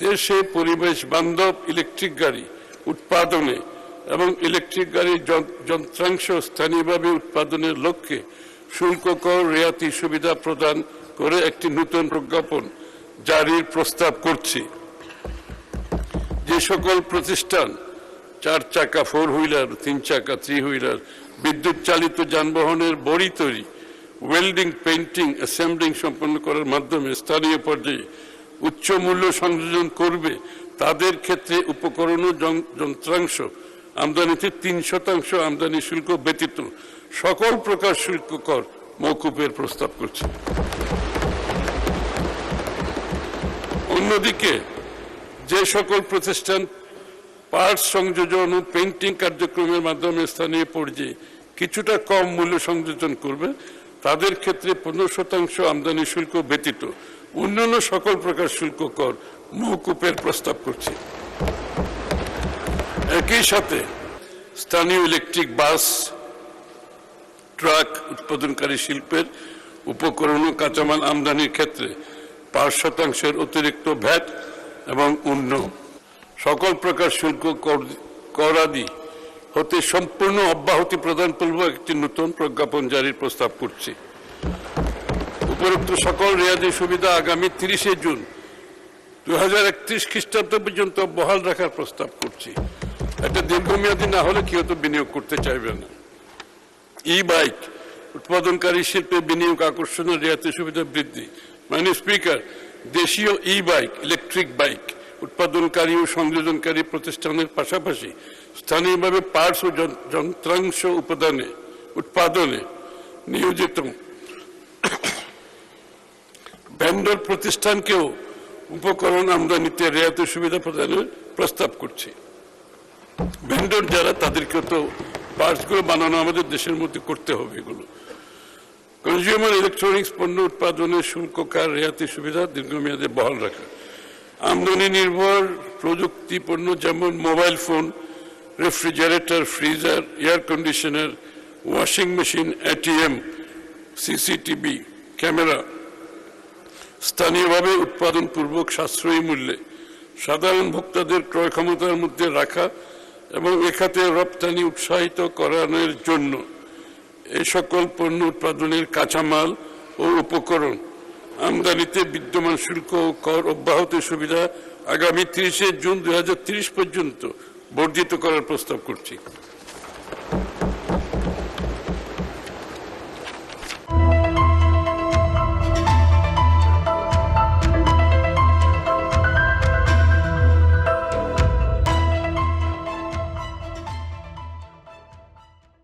দেশে পরিবেশ বান্ধব ইলেকট্রিক গাড়ি উৎপাদনে এবং ইলেকট্রিক গাড়ির যন্ত্রাংশ স্থানীয়ভাবে উৎপাদনের লক্ষ্যে শুল্ক কর রেয়াতি সুবিধা প্রদান করে একটি নতুন প্রজ্ঞাপন জারির প্রস্তাব করছি। যে সকল প্রতিষ্ঠান 4 চাকা 4 হুইলার, 3 চাকা 3 হুইলার, বিদ্যুৎ চালিত যানবাহনের বড়ি তৈরি, ওয়েল্ডিং, পেইন্টিং, অ্যাসেম্বলিং সম্পন্ন করার মাধ্যমে স্থানীয় পর্যায়ে উচ্চ মূল্য সংযোজন করবে, তাদের ক্ষেত্রে উপকরণ ও যন্ত্রাংশ আমদানিতে 3% আমদানি শুল্ক ব্যতীত সকল প্রকার শুল্ক কর মওকুফের প্রস্তাব করছে। অন্যদিকে যে সকল প্রতিষ্ঠান পার্টস সংযোজন ও পেইন্টিং কার্যক্রমের মাধ্যমে স্থানীয় পর্যায়ে কিছুটা কম মূল্য সংযোজন করবে, তাদের ক্ষেত্রে 15% আমদানি শুল্ক ব্যতীত অন্যান্য সকল প্রকার শুল্ক কর মওকুফের প্রস্তাব করছি। একই সাথে স্থানীয় ইলেকট্রিক বাস, ট্রাক উৎপাদনকারী শিল্পের উপকরণ ও কাঁচামাল আমদানির ক্ষেত্রে 5% অতিরিক্ত ভ্যাট এবং অন্য সকল প্রকার শুল্ক করাদি হতে সম্পূর্ণ অব্যাহতি প্রদানপূর্বক একটি নতুন প্রজ্ঞাপন জারির প্রস্তাব করছি। উপরোক্ত সকল রেয়াদি সুবিধা আগামী 30 জুন 2031 খ্রিস্টাব্দ পর্যন্ত বহাল রাখার প্রস্তাব করছি। এটা দীর্ঘমেয়াদী না হলে কেউ তো বিনিয়োগ করতে চাইবে না। ই বাইক উৎপাদনকারী শিল্পে বিনিয়োগ আকর্ষণের রেয়াতি সুবিধা বৃদ্ধি। মাননীয় স্পিকার, দেশীয় ই বাইক, ইলেকট্রিক বাইক উৎপাদনকারী ও সংযোজনকারী প্রতিষ্ঠানের পাশাপাশি স্থানীয়ভাবে পার্টস ও যন্ত্রাংশ উৎপাদনে নিয়োজিত ভেন্ডর প্রতিষ্ঠানকেও উপকরণ আমদানিতে রেয়াতি সুবিধা প্রদানের প্রস্তাব করছি। ভেন্ডর যারা, তাদেরকে তো পার্টসগুলো বানানো আমাদের দেশের মধ্যে করতে হবে। এগুলো কনজিউমার ইলেকট্রনিক্স পণ্য উৎপাদনের শুল্ক কার রেয়াতি সুবিধা দীর্ঘমেয়াদে বহাল রাখা। আমদানি নির্ভর প্রযুক্তি পণ্য যেমন mobile phone, refrigerator, freezer, air conditioner, washing machine, ATM, CCTV camera স্থানীয়ভাবে উৎপাদনপূর্বক সাশ্রয়ী মূল্যে সাধারণ ভোক্তাদের ক্রয় ক্ষমতার মধ্যে রাখা এবং এ খাতে রপ্তানি উৎসাহিত করানোর জন্য এই সকল পণ্য উৎপাদনের কাঁচামাল ও উপকরণ আমদানিতে বিদ্যমান শুল্ক ও কর অব্যাহতির সুবিধা আগামী 30 জুন 2030 পর্যন্ত বর্ধিত করার প্রস্তাব করছি।